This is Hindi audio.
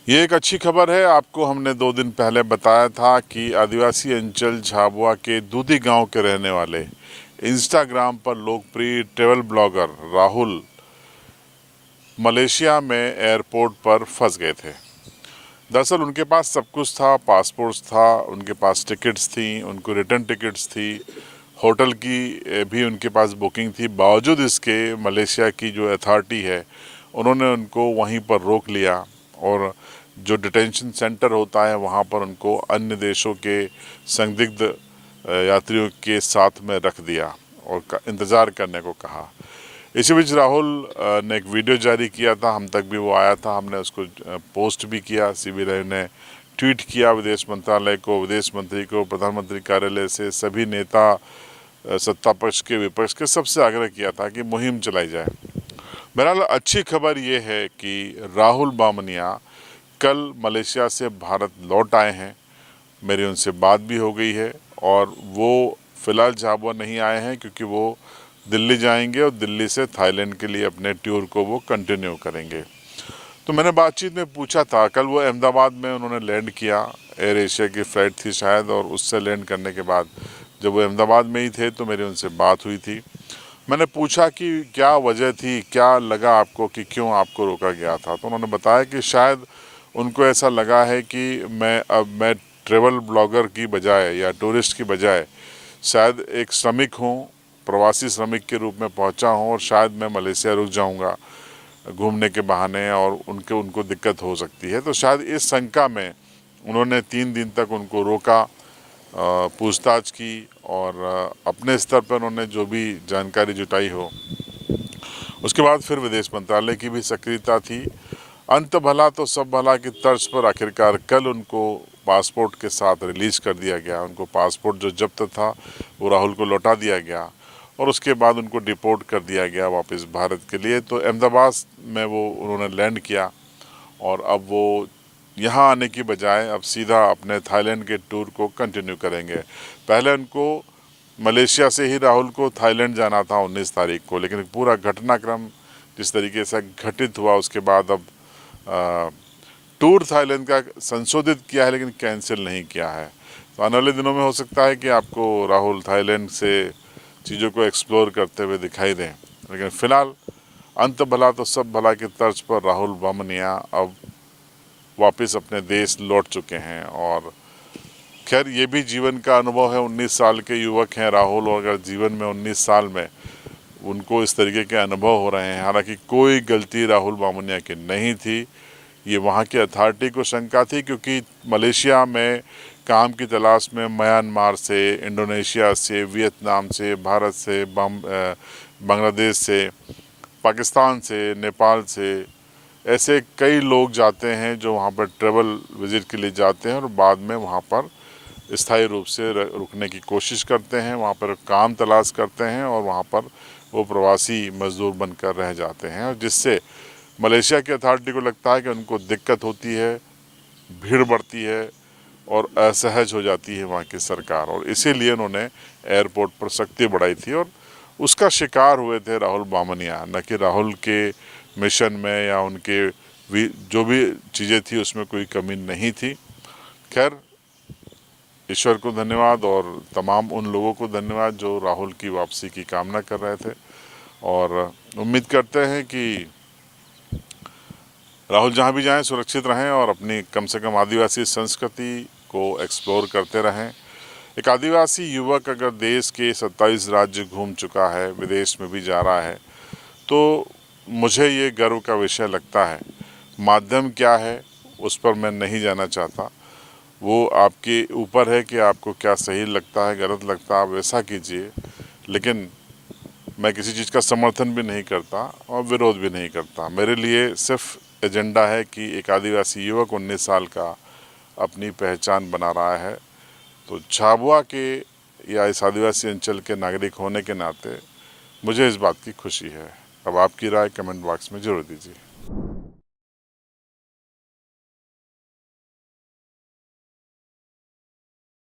ये एक अच्छी खबर है। आपको हमने 2 दिन पहले बताया था कि आदिवासी अंचल झाबुआ के दूधी गांव के रहने वाले इंस्टाग्राम पर लोकप्रिय ट्रैवल ब्लॉगर राहुल मलेशिया में एयरपोर्ट पर फंस गए थे। दरअसल उनके पास सब कुछ था, पासपोर्ट्स था, उनके पास टिकट्स थी, उनको रिटर्न टिकट्स थी, होटल की भी उनके पास बुकिंग थी। बावजूद इसके मलेशिया की जो अथॉरिटी है उन्होंने उनको वहीं पर रोक लिया और जो डिटेंशन सेंटर होता है वहाँ पर उनको अन्य देशों के संदिग्ध यात्रियों के साथ में रख दिया और इंतज़ार करने को कहा। इसी बीच राहुल ने एक वीडियो जारी किया था, हम तक भी वो आया था, हमने उसको पोस्ट भी किया। सीबी राय ने ट्वीट किया विदेश मंत्रालय को, विदेश मंत्री को, प्रधानमंत्री कार्यालय से सभी नेता, सत्ता पक्ष के विपक्ष के, सबसे आग्रह किया था कि मुहिम चलाई जाए। बहरहाल अच्छी खबर ये है कि राहुल बामनिया कल मलेशिया से भारत लौट आए हैं। मेरी उनसे बात भी हो गई है और वो फ़िलहाल झाबुआ नहीं आए हैं क्योंकि वो दिल्ली जाएंगे और दिल्ली से थाईलैंड के लिए अपने टूर को वो कंटिन्यू करेंगे। तो मैंने बातचीत में पूछा था, कल वो अहमदाबाद में उन्होंने लैंड किया, एयर एशिया की फ़्लाइट थी शायद, और उससे लैंड करने के बाद जब वो अहमदाबाद में ही थे तो मेरी उनसे बात हुई थी। मैंने पूछा कि क्या वजह थी, क्या लगा आपको कि क्यों आपको रोका गया था। तो उन्होंने बताया कि शायद उनको ऐसा लगा है कि मैं ट्रैवल ब्लॉगर की बजाय या टूरिस्ट की बजाय शायद एक श्रमिक हूँ, प्रवासी श्रमिक के रूप में पहुँचा हूँ और शायद मैं मलेशिया रुक जाऊँगा घूमने के बहाने और उनको दिक्कत हो सकती है। तो शायद इस शंका में उन्होंने 3 दिन तक उनको रोका, पूछताछ की और अपने स्तर पर उन्होंने जो भी जानकारी जुटाई हो, उसके बाद फिर विदेश मंत्रालय की भी सक्रियता थी। अंत भला तो सब भला की तर्ज पर आखिरकार कल उनको पासपोर्ट के साथ रिलीज़ कर दिया गया। उनको पासपोर्ट जो जब्त था वो राहुल को लौटा दिया गया और उसके बाद उनको डिपोर्ट कर दिया गया वापस भारत के लिए। तो अहमदाबाद में वो उन्होंने लैंड किया और अब वो यहाँ आने की बजाय अब सीधा अपने थाईलैंड के टूर को कंटिन्यू करेंगे। पहले उनको मलेशिया से ही राहुल को थाईलैंड जाना था 19 तारीख को, लेकिन पूरा घटनाक्रम जिस तरीके से घटित हुआ उसके बाद अब टूर थाईलैंड का संशोधित किया है लेकिन कैंसिल नहीं किया है। तो आने वाले दिनों में हो सकता है कि आपको राहुल थाईलैंड से चीज़ों को एक्सप्लोर करते हुए दिखाई दें, लेकिन फ़िलहाल अंत भला तो सब भला की तर्ज पर राहुल बामनिया अब वापस अपने देश लौट चुके हैं। और खैर ये भी जीवन का अनुभव है, 19 साल के युवक हैं राहुल, और अगर जीवन में 19 साल में उनको इस तरीके के अनुभव हो रहे हैं, हालांकि कोई गलती राहुल बामनिया की नहीं थी, ये वहाँ की अथॉरिटी को शंका थी क्योंकि मलेशिया में काम की तलाश में म्यांमार से, इंडोनेशिया से, वियतनाम से, भारत से, बांग्लादेश से, पाकिस्तान से, नेपाल से, ऐसे कई लोग जाते हैं जो वहाँ पर ट्रैवल विज़िट के लिए जाते हैं और बाद में वहाँ पर स्थायी रूप से रुकने की कोशिश करते हैं, वहाँ पर काम तलाश करते हैं और वहाँ पर वो प्रवासी मजदूर बनकर रह जाते हैं, और जिससे मलेशिया की अथॉरिटी को लगता है कि उनको दिक्कत होती है, भीड़ बढ़ती है और असहज हो जाती है वहाँ की सरकार, और इसीलिए उन्होंने एयरपोर्ट पर सख्ती बढ़ाई थी और उसका शिकार हुए थे राहुल बामनिया, न कि राहुल के मिशन में या उनके जो भी चीज़ें थी उसमें कोई कमी नहीं थी। खैर ईश्वर को धन्यवाद और तमाम उन लोगों को धन्यवाद जो राहुल की वापसी की कामना कर रहे थे, और उम्मीद करते हैं कि राहुल जहाँ भी जाएं सुरक्षित रहें और अपनी कम से कम आदिवासी संस्कृति को एक्सप्लोर करते रहें। एक आदिवासी युवक अगर देश के 27 राज्य घूम चुका है, विदेश में भी जा रहा है, तो मुझे ये गर्व का विषय लगता है। माध्यम क्या है उस पर मैं नहीं जाना चाहता, वो आपके ऊपर है कि आपको क्या सही लगता है, गलत लगता है, आप वैसा कीजिए। लेकिन मैं किसी चीज़ का समर्थन भी नहीं करता और विरोध भी नहीं करता। मेरे लिए सिर्फ एजेंडा है कि एक आदिवासी युवक 19 साल का अपनी पहचान बना रहा है, तो झाबुआ के या इस आदिवासी अंचल के नागरिक होने के नाते मुझे इस बात की खुशी है। अब आपकी राय कमेंट बॉक्स में ज़रूर दीजिए।